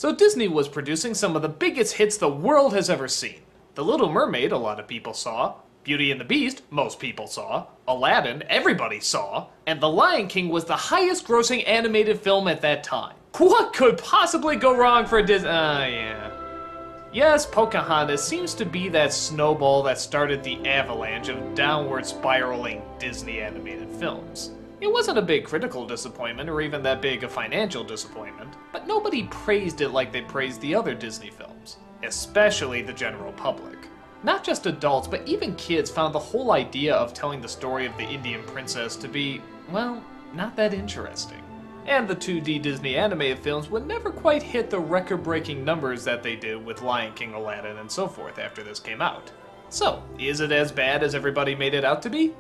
So Disney was producing some of the biggest hits the world has ever seen. The Little Mermaid, a lot of people saw. Beauty and the Beast, most people saw. Aladdin, everybody saw. And The Lion King was the highest grossing animated film at that time. What could possibly go wrong for Disney? Yeah. Yes, Pocahontas seems to be that snowball that started the avalanche of downward spiraling Disney animated films. It wasn't a big critical disappointment or even that big a financial disappointment, but nobody praised it like they praised the other Disney films, especially the general public. Not just adults, but even kids found the whole idea of telling the story of the Indian princess to be, well, not that interesting. And the 2D Disney animated films would never quite hit the record-breaking numbers that they did with Lion King, Aladdin, and so forth after this came out. So, is it as bad as everybody made it out to be?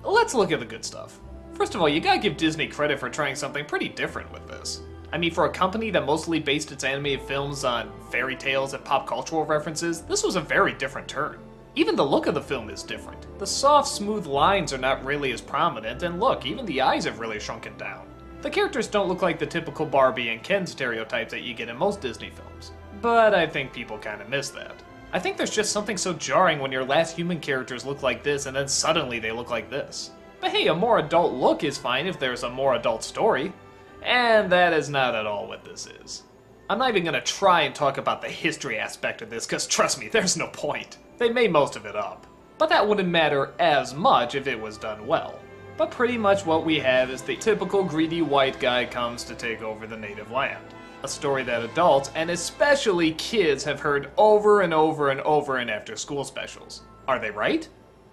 Let's look at the good stuff. First of all, you gotta give Disney credit for trying something pretty different with this. I mean, for a company that mostly based its animated films on fairy tales and pop cultural references, this was a very different turn. Even the look of the film is different. The soft, smooth lines are not really as prominent, and look, even the eyes have really shrunken down. The characters don't look like the typical Barbie and Ken stereotypes that you get in most Disney films. But I think people kinda miss that. I think there's just something so jarring when your last human characters look like this and then suddenly they look like this. But hey, a more adult look is fine if there's a more adult story. And that is not at all what this is. I'm not even gonna try and talk about the history aspect of this, cause trust me, there's no point. They made most of it up. But that wouldn't matter as much if it was done well. But pretty much what we have is the typical greedy white guy comes to take over the native land. A story that adults, and especially kids, have heard over and over and over in after-school specials. Are they right?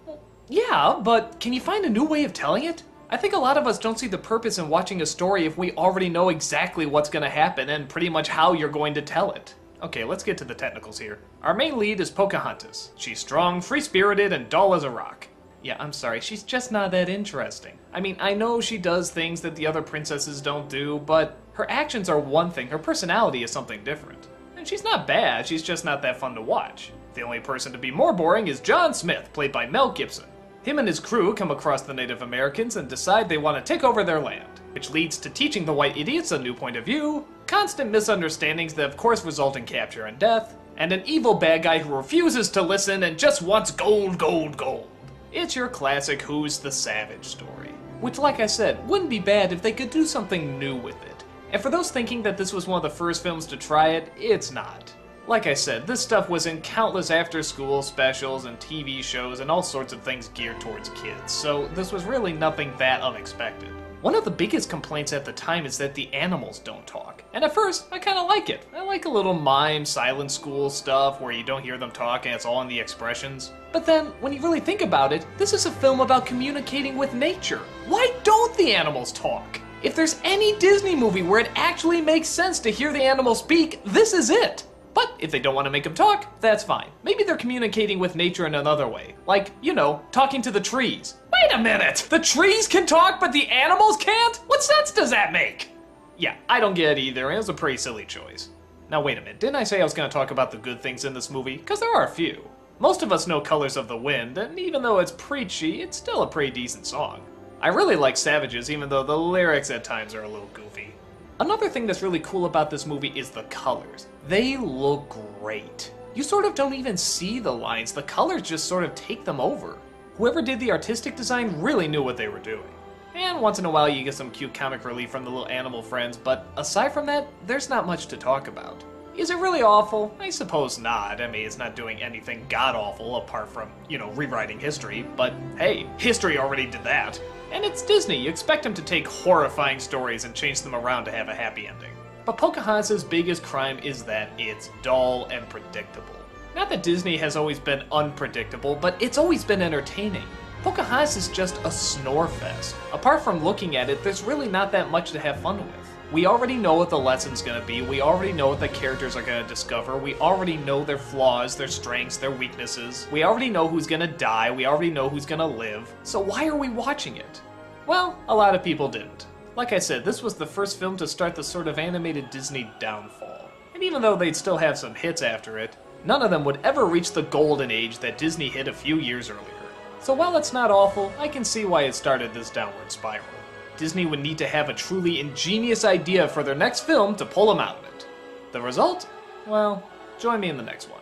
Well, yeah, but can you find a new way of telling it? I think a lot of us don't see the purpose in watching a story if we already know exactly what's gonna happen and pretty much how you're going to tell it. Okay, let's get to the technicals here. Our main lead is Pocahontas. She's strong, free-spirited, and dull as a rock. Yeah, I'm sorry, she's just not that interesting. I mean, I know she does things that the other princesses don't do, but her actions are one thing, her personality is something different. And she's not bad, she's just not that fun to watch. The only person to be more boring is John Smith, played by Mel Gibson. Him and his crew come across the Native Americans and decide they want to take over their land, which leads to teaching the white idiots a new point of view, constant misunderstandings that of course result in capture and death, and an evil bad guy who refuses to listen and just wants gold, gold, gold. It's your classic Who's the Savage story, which like I said, wouldn't be bad if they could do something new with it. And for those thinking that this was one of the first films to try it, it's not. Like I said, this stuff was in countless after-school specials and TV shows and all sorts of things geared towards kids, so this was really nothing that unexpected. One of the biggest complaints at the time is that the animals don't talk. And at first, I kinda like it. I like a little mime, silent school stuff where you don't hear them talk and it's all in the expressions. But then, when you really think about it, this is a film about communicating with nature. Why don't the animals talk? If there's any Disney movie where it actually makes sense to hear the animals speak, this is it. But if they don't want to make them talk, that's fine. Maybe they're communicating with nature in another way. Like, you know, talking to the trees. Wait a minute! The trees can talk, but the animals can't? What sense does that make? Yeah, I don't get it either, and it was a pretty silly choice. Now wait a minute, didn't I say I was going to talk about the good things in this movie? Because there are a few. Most of us know Colors of the Wind, and even though it's preachy, it's still a pretty decent song. I really like Savages, even though the lyrics at times are a little goofy. Another thing that's really cool about this movie is the colors. They look great. You sort of don't even see the lines, the colors just sort of take them over. Whoever did the artistic design really knew what they were doing. And once in a while you get some cute comic relief from the little animal friends, but aside from that, there's not much to talk about. Is it really awful? I suppose not. I mean, it's not doing anything god-awful apart from, you know, rewriting history, but hey, history already did that. And it's Disney, you expect them to take horrifying stories and change them around to have a happy ending. But Pocahontas' biggest crime is that it's dull and predictable. Not that Disney has always been unpredictable, but it's always been entertaining. Pocahontas is just a snore fest. Apart from looking at it, there's really not that much to have fun with. We already know what the lesson's gonna be, we already know what the characters are gonna discover, we already know their flaws, their strengths, their weaknesses, we already know who's gonna die, we already know who's gonna live, so why are we watching it? Well, a lot of people didn't. Like I said, this was the first film to start the sort of animated Disney downfall. And even though they'd still have some hits after it, none of them would ever reach the golden age that Disney hit a few years earlier. So while it's not awful, I can see why it started this downward spiral. Disney would need to have a truly ingenious idea for their next film to pull them out of it. The result? Well, join me in the next one.